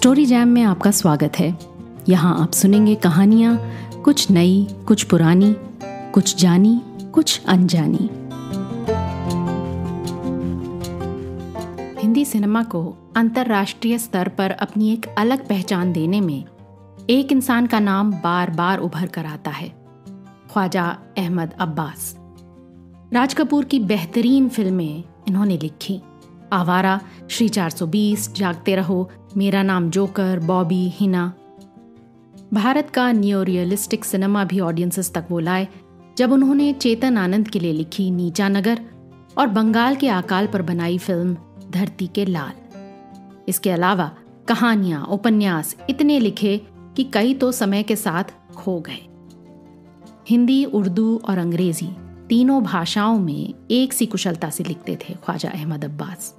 Story jam में आपका स्वागत है। यहाँ आप सुनेंगे कहानियाँ, कुछ नई, कुछ पुरानी, कुछ जानी, कुछ अनजानी। हिंदी सिनेमा को अंतर्राष्ट्रीय स्तर पर अपनी एक अलग पहचान देने में एक इंसान का नाम बार बार उभर कर आता है, ख्वाजा अहमद अब्बास। राज कपूर की बेहतरीन फिल्में इन्होंने लिखी। आवारा, श्री 420, जागते रहो, मेरा नाम जोकर, बॉबी, हिना। भारत का न्यू रियलिस्टिक सिनेमा भी ऑडियंसेस तक वो लाए जब उन्होंने चेतन आनंद के लिए लिखी नीचा नगर और बंगाल के अकाल पर बनाई फिल्म धरती के लाल। इसके अलावा कहानियां, उपन्यास इतने लिखे कि कई तो समय के साथ खो गए। हिंदी, उर्दू और अंग्रेजी तीनों भाषाओं में एक सी कुशलता से लिखते थे ख्वाजा अहमद अब्बास।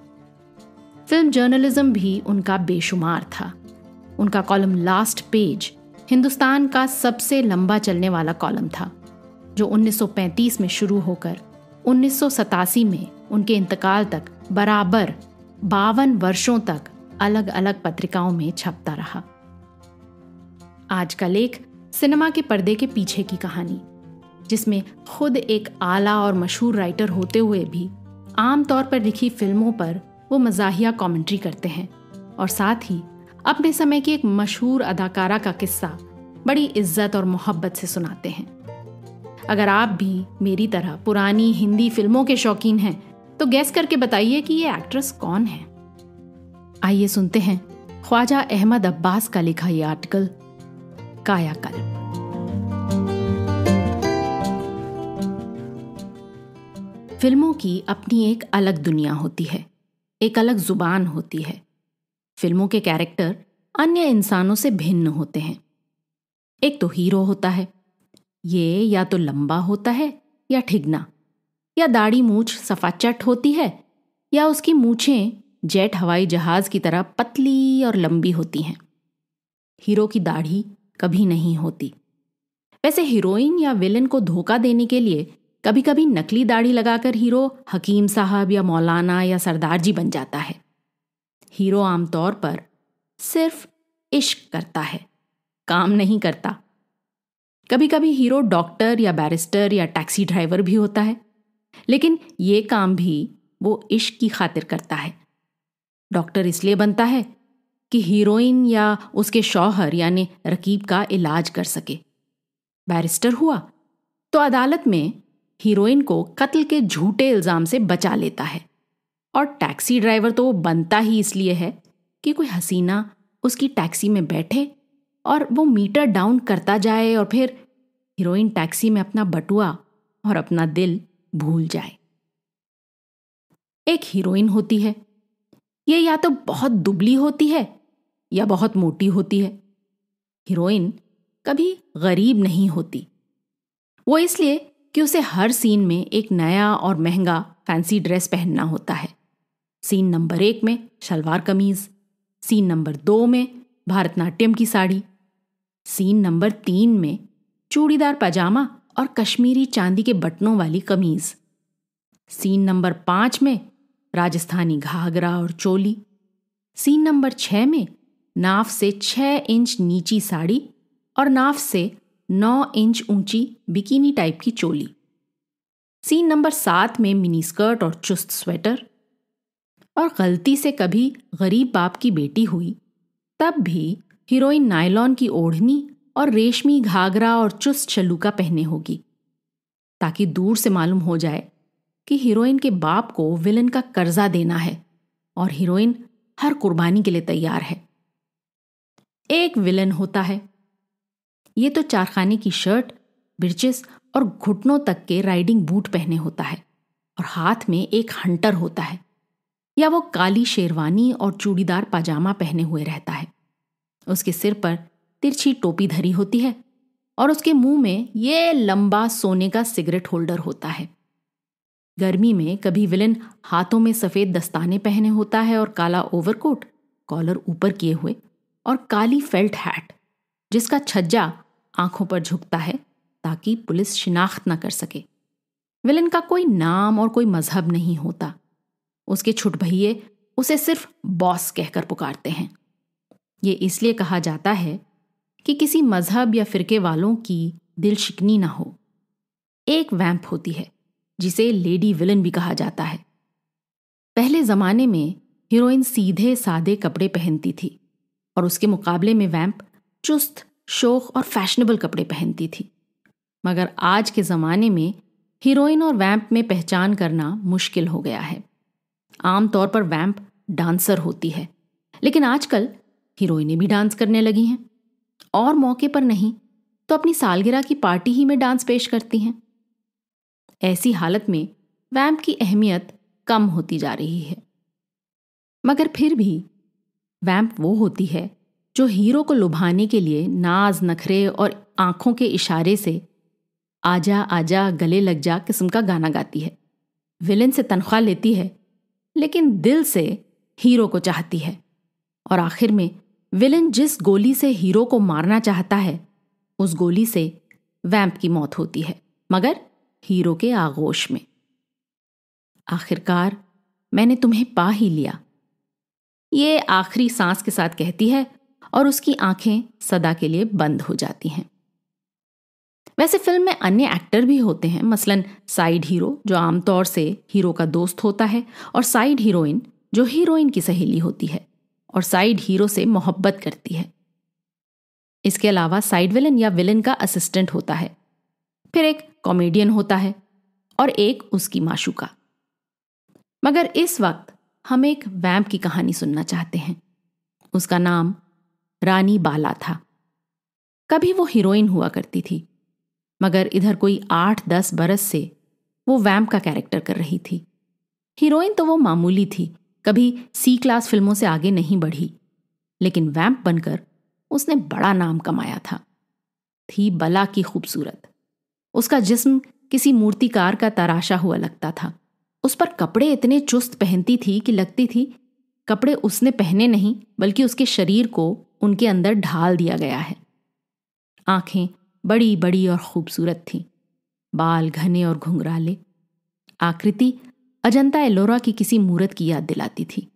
फिल्म जर्नलिज्म भी उनका बेशुमार था। उनका कॉलम लास्ट पेज हिंदुस्तान का सबसे लंबा चलने वाला कॉलम था, जो 1935 में शुरू होकर 1987 में उनके इंतकाल तक बराबर 52 वर्षों तक अलग अलग पत्रिकाओं में छपता रहा। आज का लेख सिनेमा के पर्दे के पीछे की कहानी, जिसमें खुद एक आला और मशहूर राइटर होते हुए भी आमतौर पर लिखी फिल्मों पर वो मज़ाहिया कमेंट्री करते हैं और साथ ही अपने समय की एक मशहूर अदाकारा का किस्सा बड़ी इज्जत और मोहब्बत से सुनाते हैं। अगर आप भी मेरी तरह पुरानी हिंदी फिल्मों के शौकीन हैं तो गैस करके बताइए कि ये एक्ट्रेस कौन है। आइए सुनते हैं ख्वाजा अहमद अब्बास का लिखा ये आर्टिकल, कायाकल्प। फिल्मों की अपनी एक अलग दुनिया होती है, एक अलग जुबान होती है। फिल्मों के कैरेक्टर अन्य इंसानों से भिन्न होते हैं। एक तो हीरो होता है, ये या तो लंबा होता है या ठिगना, या दाढ़ी मूछ सफाचट होती है, या उसकी मूछें जेट हवाई जहाज की तरह पतली और लंबी होती हैं। हीरो की दाढ़ी कभी नहीं होती। वैसे हीरोइन या विलन को धोखा देने के लिए कभी कभी नकली दाढ़ी लगाकर हीरो हकीम साहब या मौलाना या सरदार जी बन जाता है। हीरो आमतौर पर सिर्फ इश्क करता है, काम नहीं करता। कभी कभी हीरो डॉक्टर या बैरिस्टर या टैक्सी ड्राइवर भी होता है, लेकिन ये काम भी वो इश्क की खातिर करता है। डॉक्टर इसलिए बनता है कि हीरोइन या उसके शौहर यानी रकीब का इलाज कर सके। बैरिस्टर हुआ तो अदालत में हीरोइन को कत्ल के झूठे इल्जाम से बचा लेता है। और टैक्सी ड्राइवर तो वो बनता ही इसलिए है कि कोई हसीना उसकी टैक्सी में बैठे और वो मीटर डाउन करता जाए और फिर हीरोइन टैक्सी में अपना बटुआ और अपना दिल भूल जाए। एक हीरोइन होती है, ये या तो बहुत दुबली होती है या बहुत मोटी होती है। हीरोइन कभी गरीब नहीं होती, वो इसलिए कि उसे हर सीन में एक नया और महंगा फैंसी ड्रेस पहनना होता है। सीन नंबर 1 में शलवार कमीज, सीन नंबर 2 में भारतनाट्यम की साड़ी, सीन नंबर 3 में चूड़ीदार पजामा और कश्मीरी चांदी के बटनों वाली कमीज, सीन नंबर 5 में राजस्थानी घाघरा और चोली, सीन नंबर 6 में नाफ से 6 इंच नीची साड़ी और नाफ से 9 इंच ऊंची बिकिनी टाइप की चोली, सीन नंबर 7 में मिनी स्कर्ट और चुस्त स्वेटर। और गलती से कभी गरीब बाप की बेटी हुई तब भी हीरोइन नायलॉन की ओढ़नी और रेशमी घाघरा और चुस्त चलूका पहने होगी, ताकि दूर से मालूम हो जाए कि हीरोइन के बाप को विलन का कर्जा देना है और हीरोइन हर कुर्बानी के लिए तैयार है। एक विलन होता है, ये तो चारखाने की शर्ट, ब्रीचेस और घुटनों तक के राइडिंग बूट पहने होता है और हाथ में एक हंटर होता है, या वो काली शेरवानी और चूड़ीदार पाजामा पहने हुए रहता है। उसके सिर पर तिरछी टोपी धरी होती है और उसके मुंह में ये लंबा सोने का सिगरेट होल्डर होता है। गर्मी में कभी विलन हाथों में सफेद दस्ताने पहने होता है और काला ओवरकोट, कॉलर ऊपर किए हुए, और काली फेल्ट हैट जिसका छज्जा आंखों पर झुकता है ताकि पुलिस शिनाख्त न कर सके। विलन का कोई नाम और कोई मजहब नहीं होता। उसके छुट भैये उसे सिर्फ बॉस कहकर पुकारते हैं। ये इसलिए कहा जाता है कि किसी मजहब या फिरके वालों की दिल शिकनी ना हो। एक वैम्प होती है जिसे लेडी विलन भी कहा जाता है। पहले जमाने में हीरोइन सीधे सादे कपड़े पहनती थी और उसके मुकाबले में वैम्प चुस्त, शोख और फैशनेबल कपड़े पहनती थी। मगर आज के ज़माने में हीरोइन और वैम्प में पहचान करना मुश्किल हो गया है। आमतौर पर वैम्प डांसर होती है, लेकिन आजकल हीरोइनें भी डांस करने लगी हैं, और मौके पर नहीं तो अपनी सालगिरह की पार्टी ही में डांस पेश करती हैं। ऐसी हालत में वैम्प की अहमियत कम होती जा रही है। मगर फिर भी वैम्प वो होती है जो हीरो को लुभाने के लिए नाज नखरे और आंखों के इशारे से आजा आजा गले लग जा किस्म का गाना गाती है। विलेन से तनख्वाह लेती है, लेकिन दिल से हीरो को चाहती है, और आखिर में विलेन जिस गोली से हीरो को मारना चाहता है उस गोली से वैम्प की मौत होती है, मगर हीरो के आगोश में। आखिरकार मैंने तुम्हें पा ही लिया, ये आखिरी सांस के साथ कहती है और उसकी आंखें सदा के लिए बंद हो जाती हैं। वैसे फिल्म में अन्य एक्टर भी होते हैं, मसलन साइड हीरो जो आमतौर से हीरो का दोस्त होता है, और साइड हीरोइन जो हीरोइन की सहेली होती है और साइड हीरो से मोहब्बत करती है। इसके अलावा साइड विलन या विलन का असिस्टेंट होता है, फिर एक कॉमेडियन होता है और एक उसकी माशूका। मगर इस वक्त हम एक वैम्प की कहानी सुनना चाहते हैं। उसका नाम रानी बाला था। कभी वो हीरोइन हुआ करती थी, मगर इधर कोई 8-10 बरस से वो वैम्प का कैरेक्टर कर रही थी। हीरोइन तो वो मामूली थी, कभी सी क्लास फिल्मों से आगे नहीं बढ़ी, लेकिन वैम्प बनकर उसने बड़ा नाम कमाया था। थी बला की खूबसूरत। उसका जिस्म किसी मूर्तिकार का तराशा हुआ लगता था। उस पर कपड़े इतने चुस्त पहनती थी कि लगती थी कपड़े उसने पहने नहीं, बल्कि उसके शरीर को उनके अंदर ढाल दिया गया है। आंखें बड़ी बड़ी और खूबसूरत थीं, बाल घने और घुंघराले। आकृति अजंता एलोरा की किसी मूरत की याद दिलाती थी।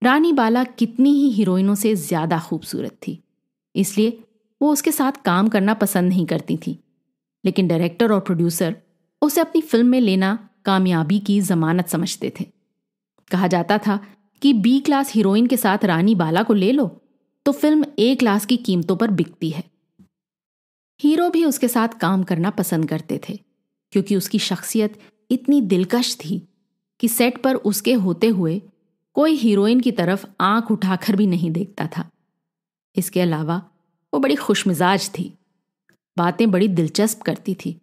रानी बाला कितनी ही हीरोइनों से ज्यादा खूबसूरत थी, इसलिए वो उसके साथ काम करना पसंद नहीं करती थी, लेकिन डायरेक्टर और प्रोड्यूसर उसे अपनी फिल्म में लेना कामयाबी की जमानत समझते थे। कहा जाता था कि बी क्लास हीरोइन के साथ रानी बाला को ले लो तो फिल्म ए क्लास की कीमतों पर बिकती है। हीरो भी उसके साथ काम करना पसंद करते थे, क्योंकि उसकी शख्सियत इतनी दिलकश थी कि सेट पर उसके होते हुए कोई हीरोइन की तरफ आंख उठाकर भी नहीं देखता था। इसके अलावा वो बड़ी खुशमिजाज थी, बातें बड़ी दिलचस्प करती थी,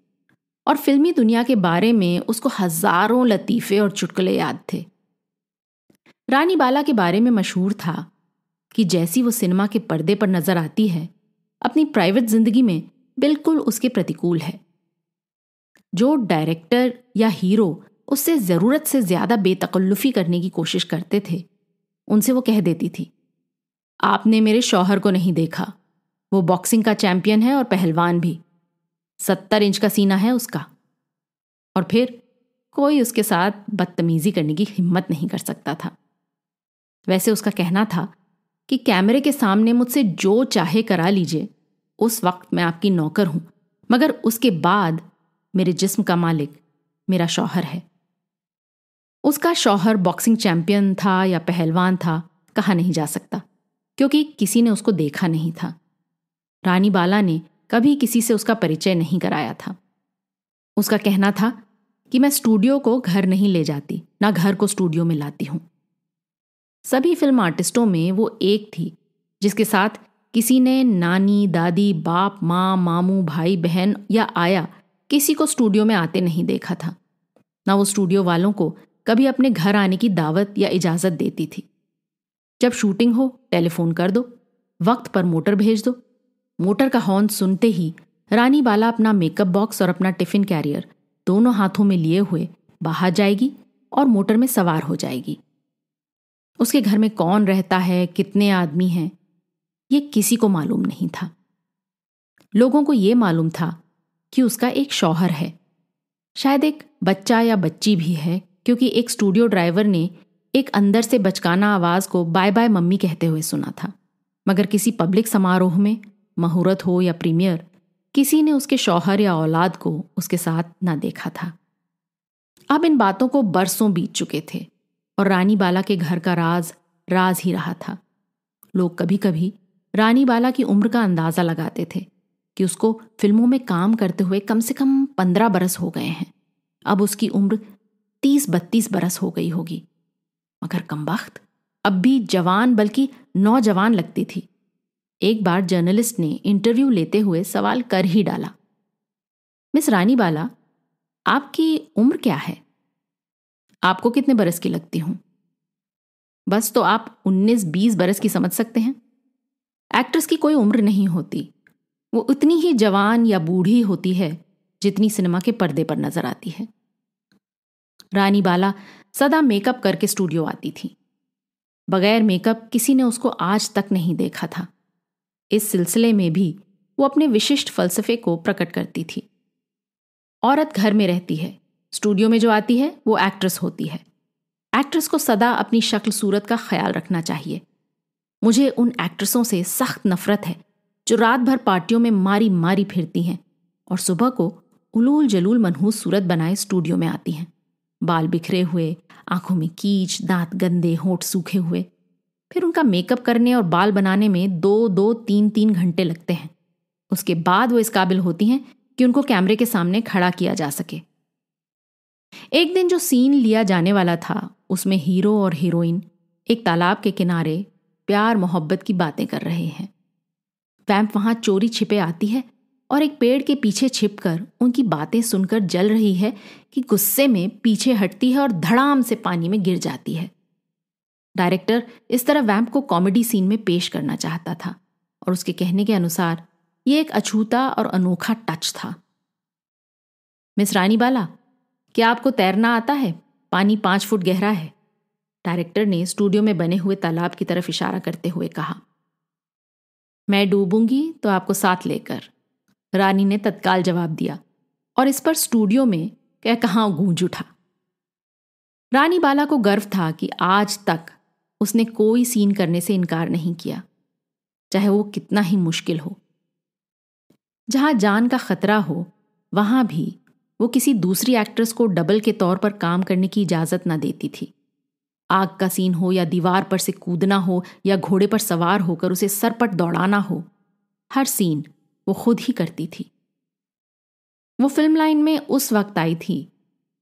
और फिल्मी दुनिया के बारे में उसको हजारों लतीफे और चुटकुले याद थे। रानी बाला के बारे में मशहूर था कि जैसी वो सिनेमा के पर्दे पर नजर आती है, अपनी प्राइवेट जिंदगी में बिल्कुल उसके प्रतिकूल है। जो डायरेक्टर या हीरो उससे जरूरत से ज्यादा बेतकल्लुफी करने की कोशिश करते थे, उनसे वो कह देती थी, आपने मेरे शौहर को नहीं देखा, वो बॉक्सिंग का चैंपियन है और पहलवान भी, 70 इंच का सीना है उसका। और फिर कोई उसके साथ बदतमीजी करने की हिम्मत नहीं कर सकता था। वैसे उसका कहना था कि कैमरे के सामने मुझसे जो चाहे करा लीजिए, उस वक्त मैं आपकी नौकर हूं, मगर उसके बाद मेरे जिस्म का मालिक मेरा शौहर है। उसका शौहर बॉक्सिंग चैंपियन था या पहलवान था, कहा नहीं जा सकता, क्योंकि किसी ने उसको देखा नहीं था। रानी बाला ने कभी किसी से उसका परिचय नहीं कराया था। उसका कहना था कि मैं स्टूडियो को घर नहीं ले जाती, ना घर को स्टूडियो में लाती हूं। सभी फिल्म आर्टिस्टों में वो एक थी जिसके साथ किसी ने नानी, दादी, बाप, माँ, मामू, भाई, बहन या आया किसी को स्टूडियो में आते नहीं देखा था। ना वो स्टूडियो वालों को कभी अपने घर आने की दावत या इजाजत देती थी। जब शूटिंग हो टेलीफोन कर दो, वक्त पर मोटर भेज दो। मोटर का हॉर्न सुनते ही रानी बाला अपना मेकअप बॉक्स और अपना टिफिन कैरियर दोनों हाथों में लिए हुए बाहर जाएगी और मोटर में सवार हो जाएगी। उसके घर में कौन रहता है, कितने आदमी हैं, ये किसी को मालूम नहीं था। लोगों को ये मालूम था कि उसका एक शौहर है, शायद एक बच्चा या बच्ची भी है, क्योंकि एक स्टूडियो ड्राइवर ने एक अंदर से बचकाना आवाज को बाय बाय मम्मी कहते हुए सुना था। मगर किसी पब्लिक समारोह में, मुहूर्त हो या प्रीमियर, किसी ने उसके शौहर या औलाद को उसके साथ ना देखा था। अब इन बातों को बरसों बीत चुके थे और रानी बाला के घर का राज राज ही रहा था। लोग कभी कभी रानी बाला की उम्र का अंदाजा लगाते थे कि उसको फिल्मों में काम करते हुए कम से कम 15 बरस हो गए हैं। अब उसकी उम्र 30-32 बरस हो गई होगी, मगर कमबख्त अब भी जवान बल्कि नौजवान लगती थी। एक बार जर्नलिस्ट ने इंटरव्यू लेते हुए सवाल कर ही डाला, मिस रानी बाला, आपकी उम्र क्या है? आपको कितने बरस की लगती हूं? बस तो आप 19-20 बरस की समझ सकते हैं। एक्ट्रेस की कोई उम्र नहीं होती, वो उतनी ही जवान या बूढ़ी होती है जितनी सिनेमा के पर्दे पर नजर आती है। रानी बाला सदा मेकअप करके स्टूडियो आती थी। बगैर मेकअप किसी ने उसको आज तक नहीं देखा था। इस सिलसिले में भी वो अपने विशिष्ट फलसफे को प्रकट करती थी। औरत घर में रहती है, स्टूडियो में जो आती है वो एक्ट्रेस होती है। एक्ट्रेस को सदा अपनी शक्ल सूरत का ख्याल रखना चाहिए। मुझे उन एक्ट्रेसों से सख्त नफरत है जो रात भर पार्टियों में मारी मारी फिरती हैं और सुबह को उलूल जलूल मनहूस सूरत बनाए स्टूडियो में आती हैं। बाल बिखरे हुए, आंखों में कीच, दांत गंदे, होंठ सूखे हुए। फिर उनका मेकअप करने और बाल बनाने में 2-2, 3-3 घंटे लगते हैं। उसके बाद वो इस काबिल होती हैं कि उनको कैमरे के सामने खड़ा किया जा सके। एक दिन जो सीन लिया जाने वाला था उसमें हीरो और हीरोइन एक तालाब के किनारे प्यार मोहब्बत की बातें कर रहे हैं। वैम्प वहां चोरी छिपे आती है और एक पेड़ के पीछे छिपकर उनकी बातें सुनकर जल रही है कि गुस्से में पीछे हटती है और धड़ाम से पानी में गिर जाती है। डायरेक्टर इस तरह वैम्प को कॉमेडी सीन में पेश करना चाहता था और उसके कहने के अनुसार यह एक अछूता और अनोखा टच था। मिस रानी बाला, क्या आपको तैरना आता है? पानी 5 फुट गहरा है। डायरेक्टर ने स्टूडियो में बने हुए तालाब की तरफ इशारा करते हुए कहा। मैं डूबूंगी तो आपको साथ लेकर, रानी ने तत्काल जवाब दिया और इस पर स्टूडियो में क्या कहां गूंज उठा। रानी बाला को गर्व था कि आज तक उसने कोई सीन करने से इनकार नहीं किया, चाहे वो कितना ही मुश्किल हो। जहां जान का खतरा हो वहां भी वो किसी दूसरी एक्ट्रेस को डबल के तौर पर काम करने की इजाजत न देती थी। आग का सीन हो या दीवार पर से कूदना हो या घोड़े पर सवार होकर उसे सरपट दौड़ाना हो, हर सीन वो खुद ही करती थी। वो फिल्म लाइन में उस वक्त आई थी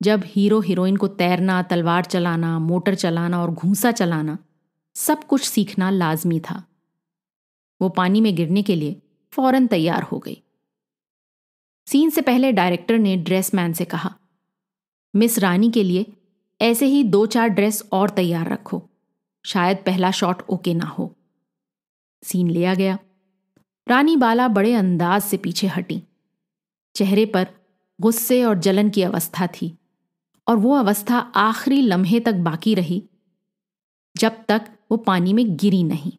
जब हीरो हीरोइन को तैरना, तलवार चलाना, मोटर चलाना और घूंसा चलाना सब कुछ सीखना लाजमी था। वो पानी में गिरने के लिए फौरन तैयार हो गई। सीन से पहले डायरेक्टर ने ड्रेसमैन से कहा, मिस रानी के लिए ऐसे ही 2-4 ड्रेस और तैयार रखो, शायद पहला शॉट ओके ना हो। सीन लिया गया। रानी बाला बड़े अंदाज से पीछे हटी। चेहरे पर गुस्से और जलन की अवस्था थी और वो अवस्था आखिरी लम्हे तक बाकी रही जब तक वो पानी में गिरी नहीं।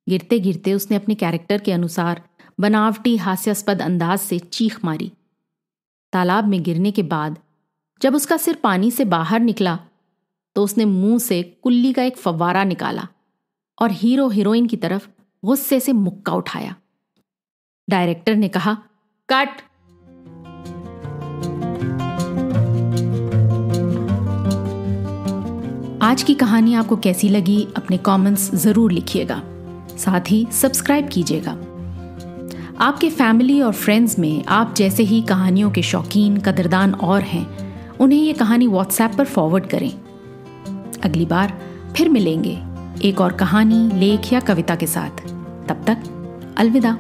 गिरते गिरते उसने अपने कैरेक्टर के अनुसार बनावटी हास्यास्पद अंदाज से चीख मारी। तालाब में गिरने के बाद जब उसका सिर पानी से बाहर निकला तो उसने मुंह से कुल्ली का एक फव्वारा निकाला और हीरो हीरोइन की तरफ गुस्से से मुक्का उठाया। डायरेक्टर ने कहा, कट। आज की कहानी आपको कैसी लगी अपने कमेंट्स जरूर लिखिएगा, साथ ही सब्सक्राइब कीजिएगा। आपके फैमिली और फ्रेंड्स में आप जैसे ही कहानियों के शौकीन कदरदान और हैं, उन्हें ये कहानी व्हाट्सएप पर फॉरवर्ड करें। अगली बार फिर मिलेंगे एक और कहानी, लेख या कविता के साथ। तब तक अलविदा।